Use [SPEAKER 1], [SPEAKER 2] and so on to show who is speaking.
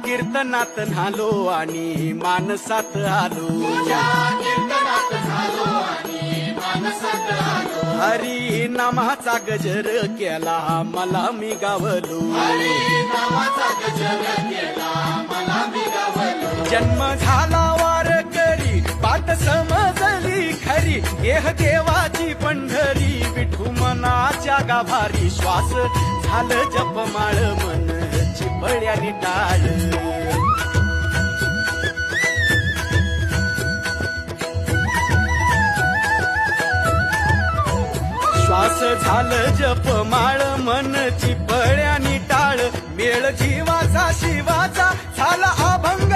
[SPEAKER 1] कीर्तनात न्हालो आणि मानसात आलो. हरी नामाचा गजर केला मला मी गावलो. जन्म झाला वारकरी पाठ समजली खरी. देह देवाची पंढरी विठू मनाच्या गाभारी. श्वास झालं जपमाळ मन चिपळ्यानी टाळ. श्वास झालं जपमाळ मन चिपळ्यानी टाळ. मेळ जीवाचा शिवाचा झाला अभंग